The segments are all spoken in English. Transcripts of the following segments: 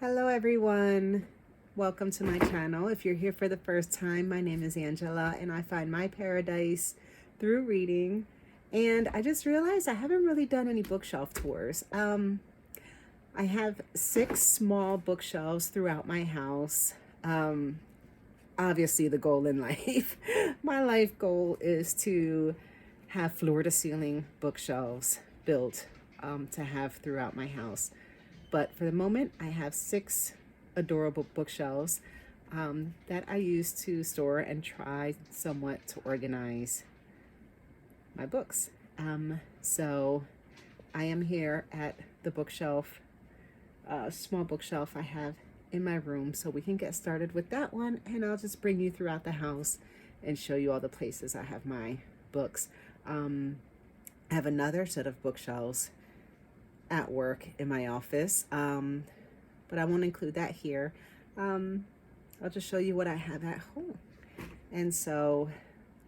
Hello everyone, welcome to my channel. If you're here for the first time, my name is Angela and I find my paradise through reading. And I just realized I haven't really done any bookshelf tours. I have 6 small bookshelves throughout my house. Obviously the goal in life, my life goal is to have floor to ceiling bookshelves built to have throughout my house. But for the moment, I have 6 adorable bookshelves that I use to store and try somewhat to organize my books. So I am here at the bookshelf, small bookshelf I have in my room. So we can get started with that one, and I'll just bring you throughout the house and show you all the places I have my books. I have another set of bookshelves at work in my office, but I won't include that here. I'll just show you what I have at home. And so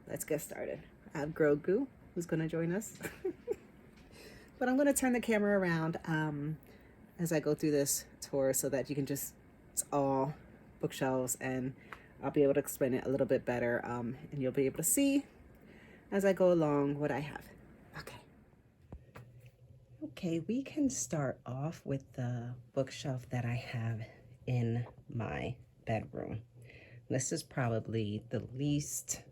let's get started. I have Grogu, who's going to join us. But I'm going to turn the camera around as I go through this tour so that you can just, it's all bookshelves, and I'll be able to explain it a little bit better, and you'll be able to see as I go along what I have. Okay, we can start off with the bookshelf that I have in my bedroom. This is probably the least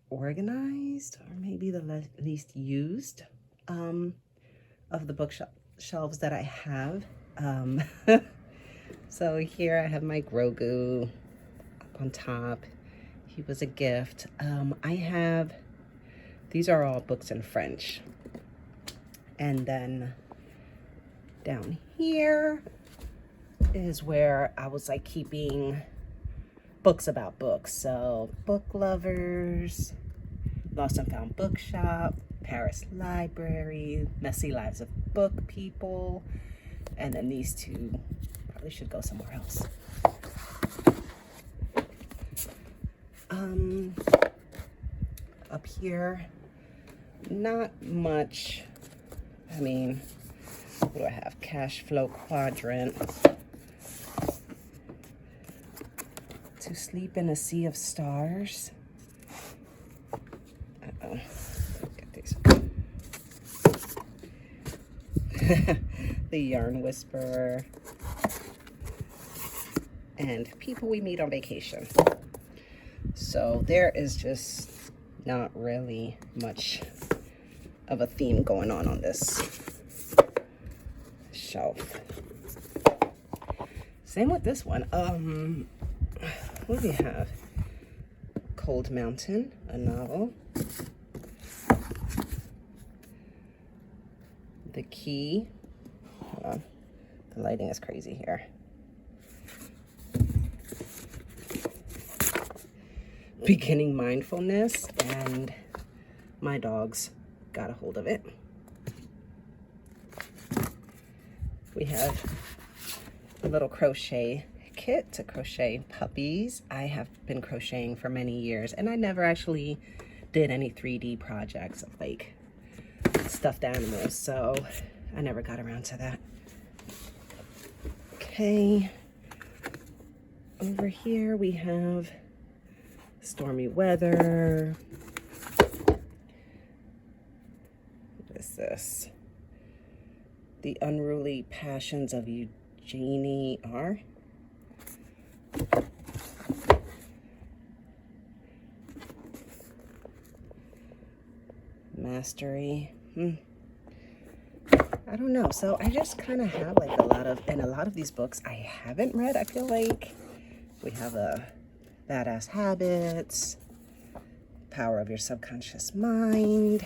organized, or maybe the least used of the bookshelves that I have. So here I have my Grogu up on top. He was a gift. These are all books in French. And then down here is where I was like keeping books about books. So Book Lovers, Lost and Found Bookshop, Paris Library, Messy Lives of Book People, and then these two probably should go somewhere else. Up here, not much. I mean, what do I have? Cash Flow Quadrant. To Sleep in a Sea of Stars. Uh-oh. Get these. The Yarn Whisperer. And People We Meet on Vacation. So there is just not really much of a theme going on this shelf. Same with this one. What do we have? Cold Mountain, a novel. The Key. Hold on. The lighting is crazy here. Beginning Mindfulness, and my dogs got a hold of it. We have a little crochet kit to crochet puppies. I have been crocheting for many years, and I never actually did any 3D projects of like stuffed animals, so I never got around to that. Okay, over here we have Stormy Weather. What is this? The Unruly Passions of Eugenie R. Mastery. I don't know. So I just kind of have like a lot of these books I haven't read. I feel like we have a Badass Habits, Power of Your Subconscious Mind,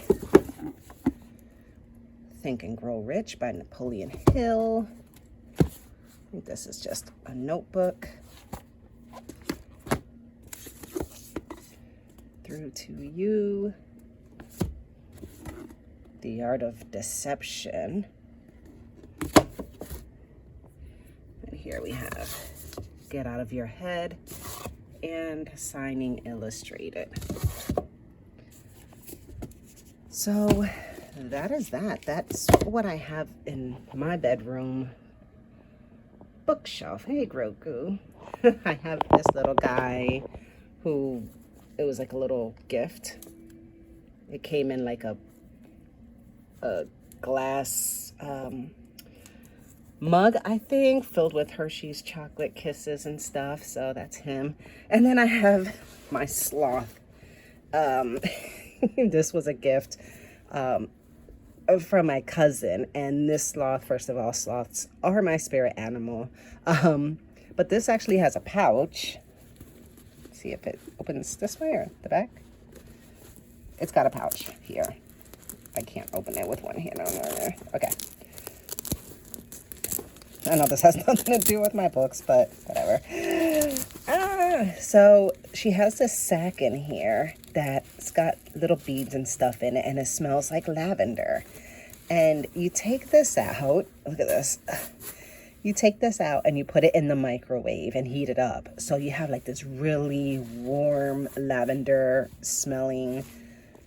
Think and Grow Rich by Napoleon Hill. I think this is just a notebook. Through to You, The Art of Deception. And here we have Get Out of Your Head and Signing Illustrated. So that is that. That's what I have in my bedroom bookshelf. Hey, Grogu. I have this little guy who, it was like a little gift. It came in like a glass mug, I think, filled with Hershey's chocolate kisses and stuff. So that's him. And then I have my sloth. This was a gift from my cousin. And this sloth, first of all, sloths are my spirit animal. But this actually has a pouch. See if it opens this way or the back. It's got a pouch here. I can't open it with one hand. Okay. I know this has nothing to do with my books, but whatever. So she has this sack in here that's got little beads and stuff in it, and it smells like lavender. And you take this out. Look at this. You take this out and you put it in the microwave and heat it up. So you have like this really warm lavender smelling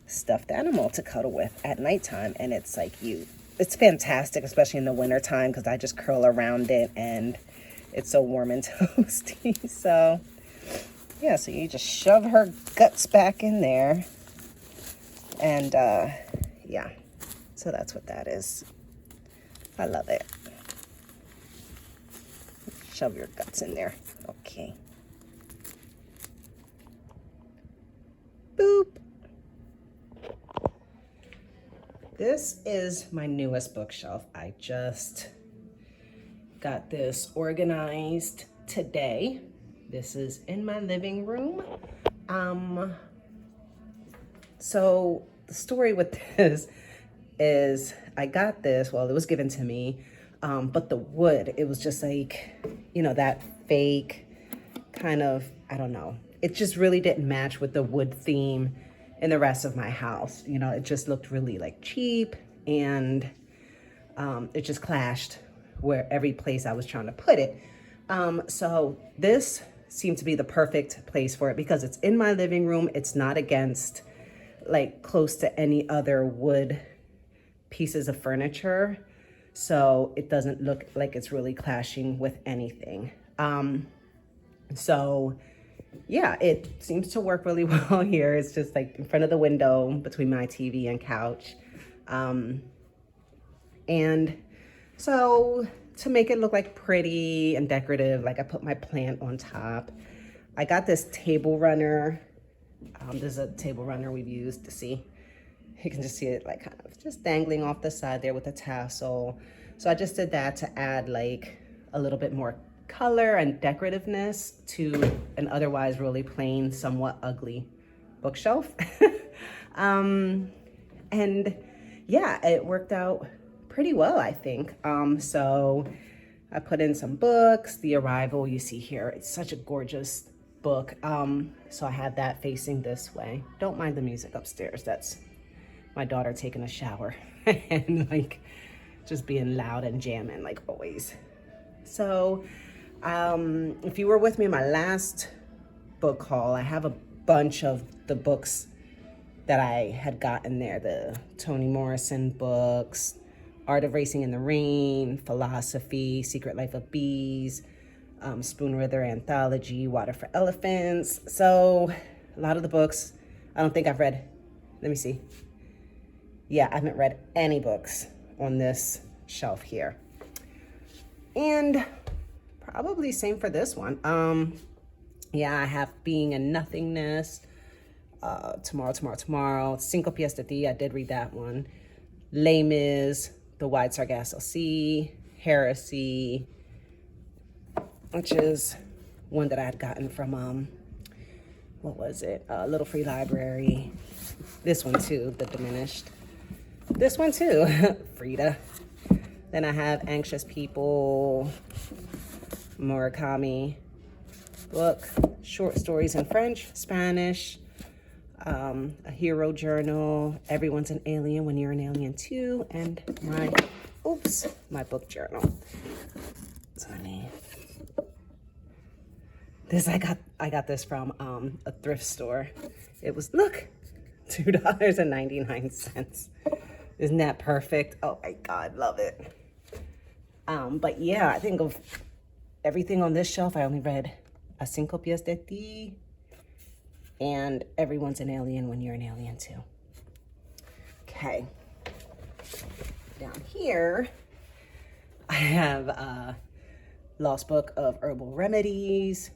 stuffed animal to cuddle with at nighttime. And it's like it's fantastic, especially in the wintertime, because I just curl around it and it's so warm and toasty. So yeah, so you just shove her guts back in there. And yeah, so that's what that is. I love it. Shove your guts in there. Okay. Boop. This is my newest bookshelf. I just got this organized today. This is in my living room. So the story with this is I got this, well, it was given to me, but the wood, it was just like, you know, that fake kind of, I don't know. It just really didn't match with the wood theme in the rest of my house. You know, it just looked really like cheap, and it just clashed where every place I was trying to put it. So this seemed to be the perfect place for it because it's in my living room. It's not against like close to any other wood pieces of furniture. So it doesn't look like it's really clashing with anything. So yeah, it seems to work really well here. It's just like in front of the window between my TV and couch. And so to make it look like pretty and decorative, like I put my plant on top. I got this table runner. This is a table runner we've used to see. You can just see it like kind of just dangling off the side there with a tassel. So I just did that to add like a little bit more color and decorativeness to an otherwise really plain, somewhat ugly bookshelf. And yeah, it worked out pretty well, I think. So I put in some books. The Arrival, you see here, it's such a gorgeous book. So I have that facing this way. Don't mind the music upstairs. That's my daughter taking a shower and like just being loud and jamming like always. So if you were with me in my last book haul, I have a bunch of the books that I had gotten there. The Toni Morrison books, Art of Racing in the Rain, Philosophy, Secret Life of Bees, Spoon River Anthology, Water for Elephants. So a lot of the books, I don't think I've read, let me see. Yeah, I haven't read any books on this shelf here. And probably same for this one. Yeah, I have Being a Nothingness, Tomorrow, Cinco Pies de I did read that one. Les Mis, The Wide Sargasso Sea, Heresy, which is one that I had gotten from, what was it? Little Free Library. This one too, The Diminished. This one too, Frida. Then I have Anxious People, Murakami book, short stories in French, Spanish, a hero journal, Everyone's an Alien When You're an Alien Too, and my book journal. I got this from a thrift store. It was, look, $2.99. Isn't that perfect? Oh my God, love it. But yeah, I think of everything on this shelf, I only read A Cinco Pies de Ti and Everyone's an Alien When You're an Alien Too. Okay. Down here, I have a Lost Book of Herbal Remedies,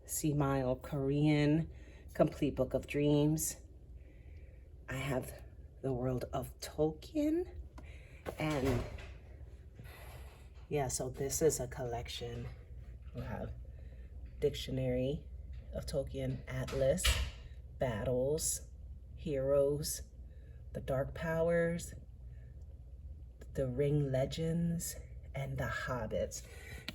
Simile Korean, Complete Book of Dreams. I have The World of Tolkien, and yeah, so this is a collection. We have Dictionary of Tolkien, Atlas, Battles, Heroes, The Dark Powers, The Ring Legends, and The Hobbits.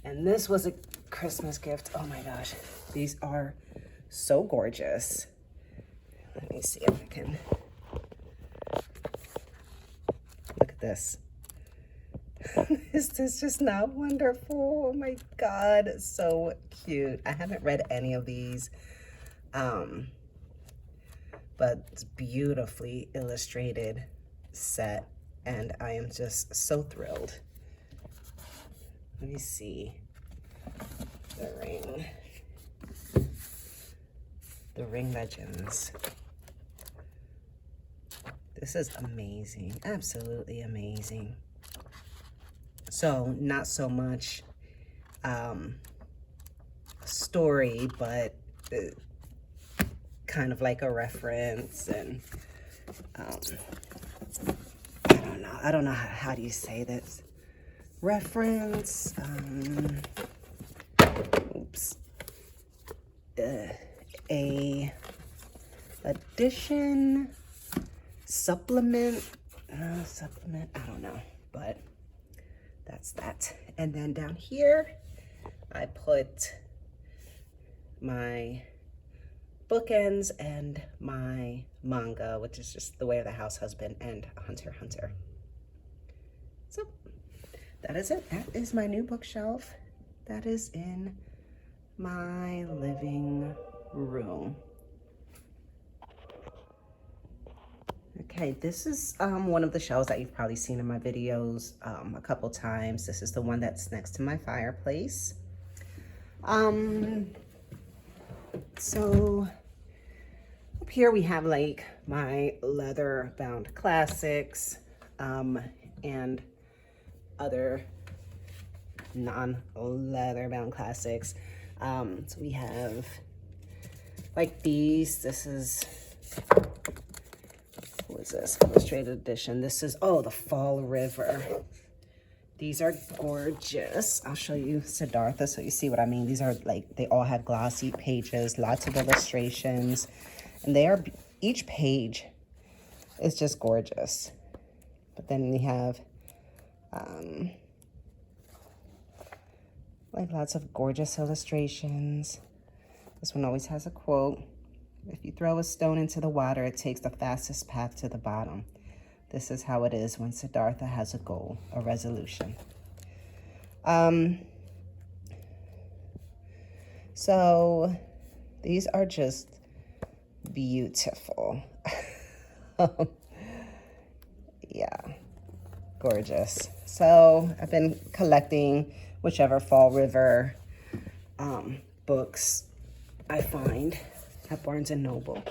And this was a Christmas gift. Oh my gosh, these are so gorgeous. Let me see if I can. Look at this. Is this just not wonderful? Oh my God, it's so cute. I haven't read any of these, but it's beautifully illustrated set, and I am just so thrilled. Let me see. The Ring Legends. This is amazing, absolutely amazing. So not so much story, but kind of like a reference, and I don't know how do you say this? Reference, oops, a addition, supplement, I don't know, but that's that. And then down here, I put my bookends and my manga, which is just The Way of the House Husband and Hunter x Hunter. So that is it. That is my new bookshelf. That is in my living room. Okay, this is one of the shelves that you've probably seen in my videos a couple times. This is the one that's next to my fireplace. So up here we have like my leather bound classics and other non-leather bound classics. So we have like these. This is, what is this? Illustrated edition. This is, oh, the Fall River. These are gorgeous. I'll show you Siddhartha so you see what I mean. These are like, they all have glossy pages, lots of illustrations, and they are, each page is just gorgeous. But then we have like lots of gorgeous illustrations. This one always has a quote. If you throw a stone into the water, it takes the fastest path to the bottom. This is how it is when Siddhartha has a goal, a resolution. So these are just beautiful. Yeah, gorgeous. So I've been collecting whichever Fall River books I find at Barnes & Noble.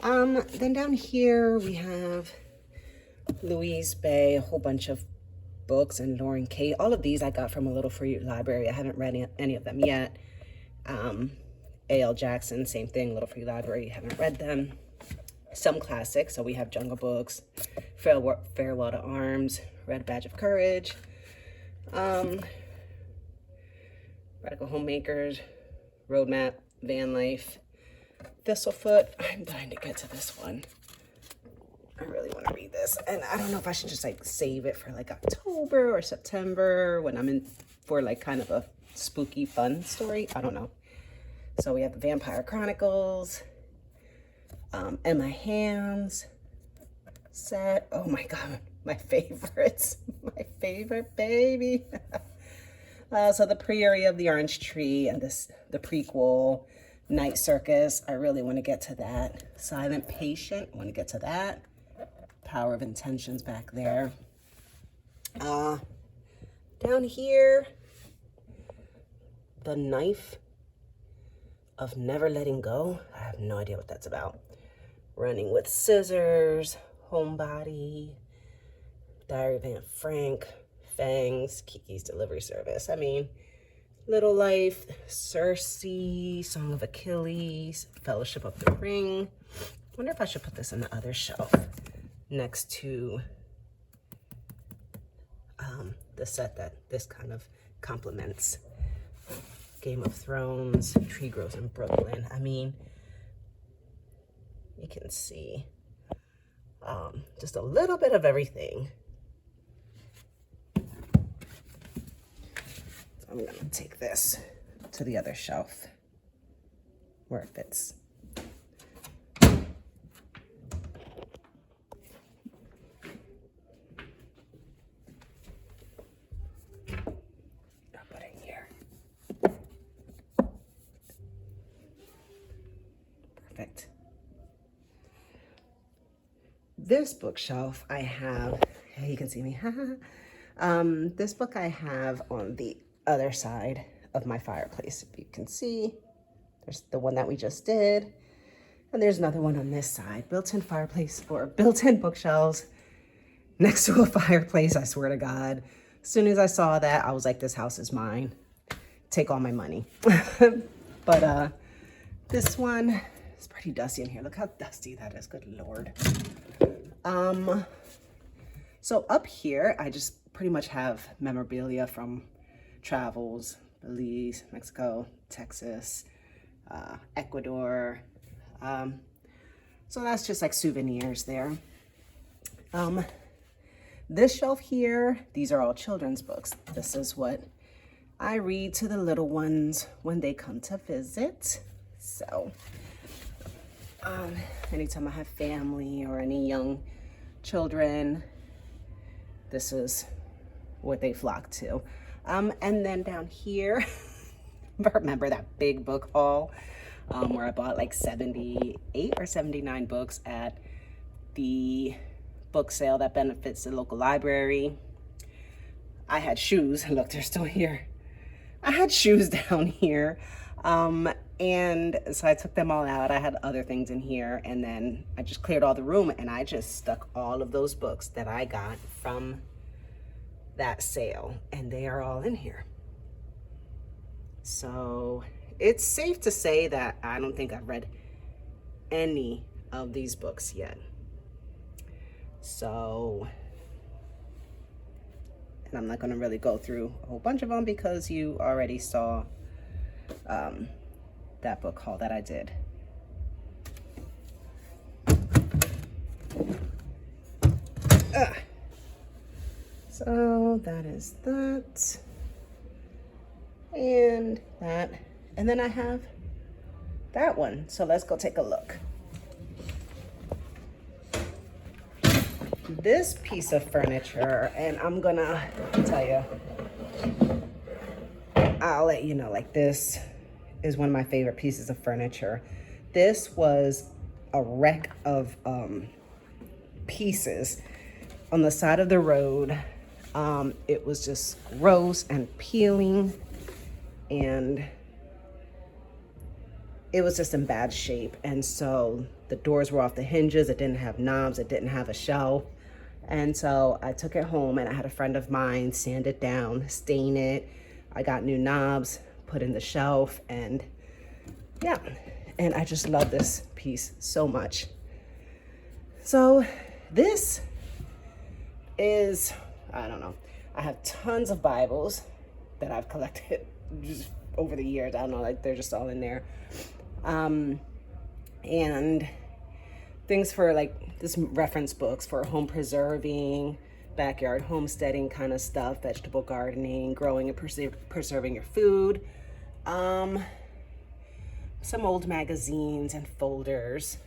Then down here we have Louise Bay, a whole bunch of books, and Lauren Kate. All of these I got from a Little Free Library. I haven't read any of them yet. A.L. Jackson, same thing, Little Free Library, haven't read them. Some classics, so we have Jungle Books, Farewell to Arms, Red Badge of Courage, Radical Homemakers, Roadmap, Van Life, Thistlefoot. I'm dying to get to this one. I really want to read this, and I don't know if I should just like save it for like October or September when I'm in for like kind of a spooky fun story. I don't know. So we have the Vampire Chronicles, Emma Hands set. Oh my God, my favorites, my favorite baby. So the Prairie of the Orange Tree and the prequel, Night Circus. I really want to get to that. Silent Patient, I want to get to that. Power of Intentions back there. Down here, The Knife of Never Letting Go. I have no idea what that's about. Running with Scissors, Homebody, Diary of Anne Frank, Fangs, Kiki's Delivery Service. I mean, Little Life, Circe, Song of Achilles, Fellowship of the Ring. I wonder if I should put this on the other shelf next to the set that this kind of complements. Game of Thrones, Tree Grows in Brooklyn. I mean, you can see just a little bit of everything. So I'm gonna take this to the other shelf where it fits. I'll put it here. Perfect. This bookshelf I have, you can see me, this book I have on the other side of my fireplace. If you can see, there's the one that we just did, and there's another one on this side. Built-in fireplace, or built-in bookshelves next to a fireplace, I swear to God. As soon as I saw that, I was like, this house is mine. Take all my money. But this one is pretty dusty in here. Look how dusty that is, good Lord. So up here, I just pretty much have memorabilia from travels, Belize, Mexico, Texas, Ecuador. So that's just like souvenirs there. This shelf here, these are all children's books. This is what I read to the little ones when they come to visit. So anytime I have family or any young children, this is what they flock to. And then down here, remember that big book haul where I bought like 78 or 79 books at the book sale that benefits the local library. I had shoes, look, they're still here. I had shoes down here. And so I took them all out. I had other things in here, and then I just cleared all the room, and I just stuck all of those books that I got from that sale, and they are all in here. So it's safe to say that I don't think I've read any of these books yet. So, and I'm not going to really go through a whole bunch of them because you already saw that book haul that I did. So that is that, and that, and then I have that one. So let's go take a look. This piece of furniture, and I'm gonna tell you, I'll let you know, like, this is one of my favorite pieces of furniture. This was a wreck of pieces on the side of the road. It was just gross and peeling, and it was just in bad shape. And so the doors were off the hinges. It didn't have knobs. It didn't have a shelf. And so I took it home, and I had a friend of mine sand it down, stain it. I got new knobs, put in the shelf, and yeah. And I just love this piece so much. So this is, I don't know, I have tons of Bibles that I've collected just over the years. I don't know, like, they're just all in there. And things for, like, this reference books for home preserving, backyard homesteading kind of stuff, vegetable gardening, growing and preserving your food. Some old magazines and folders.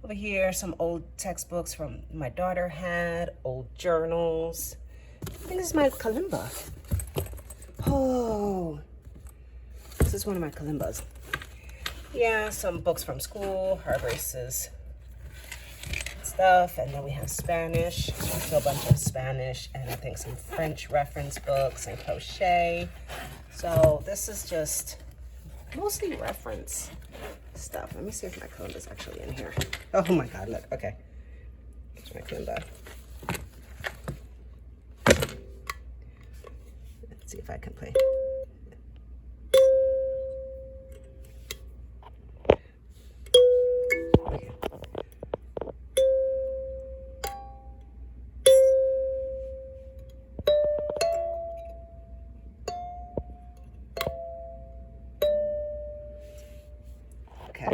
Over here, some old textbooks from my daughter had, old journals. I think this is my kalimba. Oh, this is one of my kalimbas. Yeah, some books from school, heart races stuff, and then we have Spanish, so a bunch of Spanish, and I think some French reference books and crochet. So this is just mostly reference stuff. Let me see if my Kalimba is actually in here. Oh my God, look, okay. Here's my Kalimba. Let's see if I can play. Okay,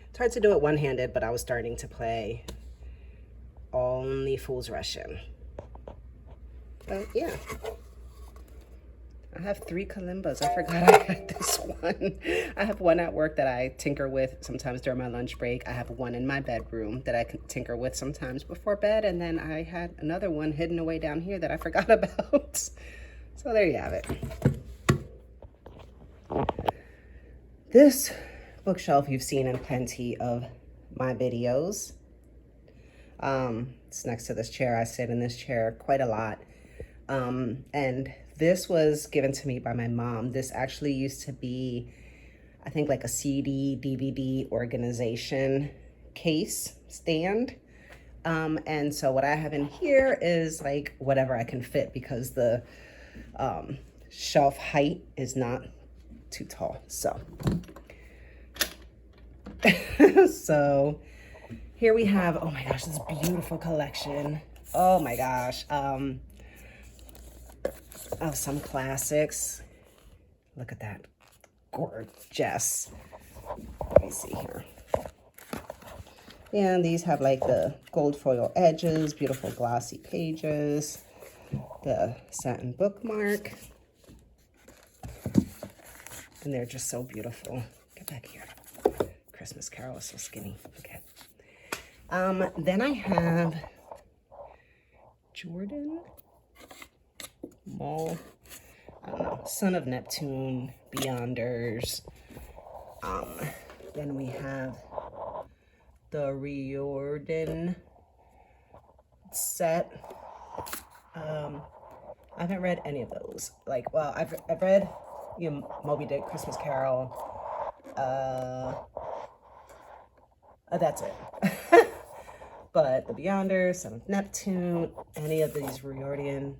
it's hard to do it one-handed, but I was starting to play Only Fools Rush In. But yeah, I have 3 Kalimbas. I forgot I had this one. I have one at work that I tinker with sometimes during my lunch break. I have one in my bedroom that I can tinker with sometimes before bed. And then I had another one hidden away down here that I forgot about. So there you have it. This bookshelf you've seen in plenty of my videos. It's next to this chair. I sit in this chair quite a lot. And this was given to me by my mom. This actually used to be, I think, like a CD, DVD organization case stand. And so what I have in here is like whatever I can fit, because the shelf height is not too tall. So, so here we have, oh my gosh, this beautiful collection. Oh my gosh. Of some classics. Look at that. Gorgeous. Let me see here. And these have like the gold foil edges, beautiful glossy pages, the satin bookmark. And they're just so beautiful. Get back here. Christmas Carol is so skinny. Okay. Then I have Jordan Mall, I don't know, Son of Neptune, Beyonders. Then we have the Riordan set. I haven't read any of those. Like, well, I've read, you know, Moby Dick, Christmas Carol. That's it. But the Beyonders, Son of Neptune, any of these Riordan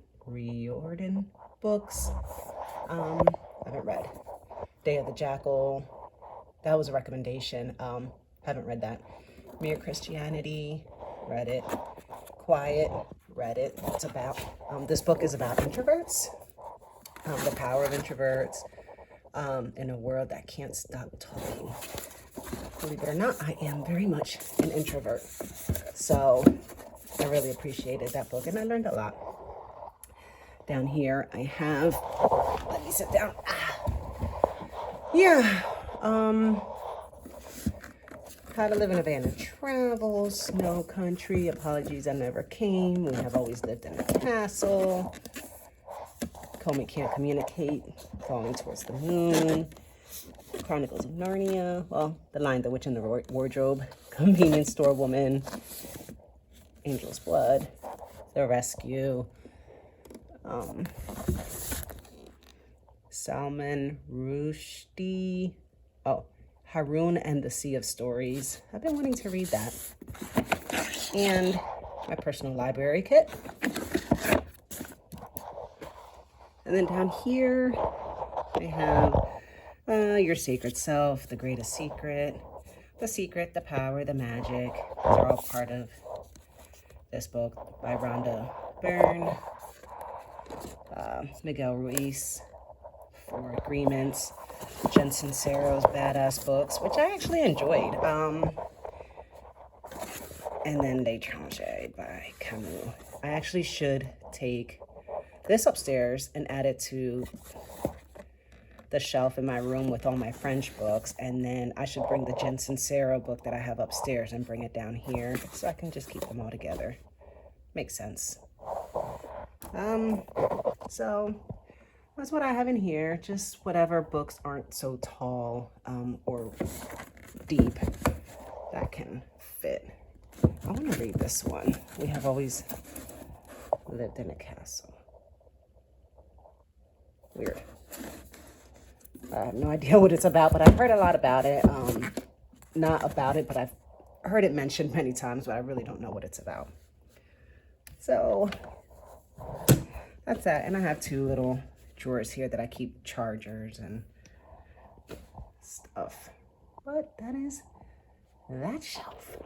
books, I haven't read. Day of the Jackal, that was a recommendation. Haven't read that. Mere Christianity, read it. Quiet, read it. It's about, this book is about introverts, the power of introverts in a world that can't stop talking. Believe it or not, I am very much an introvert. So I really appreciated that book, and I learned a lot. Down here I have, let me sit down. Yeah, How to Live in a Van and Travel, Snow Country, Apologies I Never Came, We Have Always Lived in a Castle, Comey Can't Communicate, Falling Towards the Moon, Chronicles of Narnia, well, The Lion, the Witch, and the Wardrobe, Convenience Store Woman, Angel's Blood, The Rescue, Salman Rushdie, Haroun and the Sea of Stories. I've been wanting to read that. And my personal library kit. And then down here, I have Your Sacred Self, The Greatest Secret, The Secret, The Power, The Magic. Those are all part of this book by Rhonda Byrne. Miguel Ruiz, Four Agreements, Jen Sincero's Badass Books, which I actually enjoyed. And then L'Étranger by Camus. I actually should take this upstairs and add it to the shelf in my room with all my French books, and then I should bring the Jen Sincero book that I have upstairs and bring it down here so I can just keep them all together. Makes sense. So that's what I have in here. Just whatever books aren't so tall or deep that can fit. I want to read this one. We Have Always Lived in a Castle. Weird. I have no idea what it's about, but I've heard a lot about it. Not about it, but I've heard it mentioned many times, but I really don't know what it's about. So that's that. And I have 2 little drawers here that I keep chargers and stuff. But that is that shelf.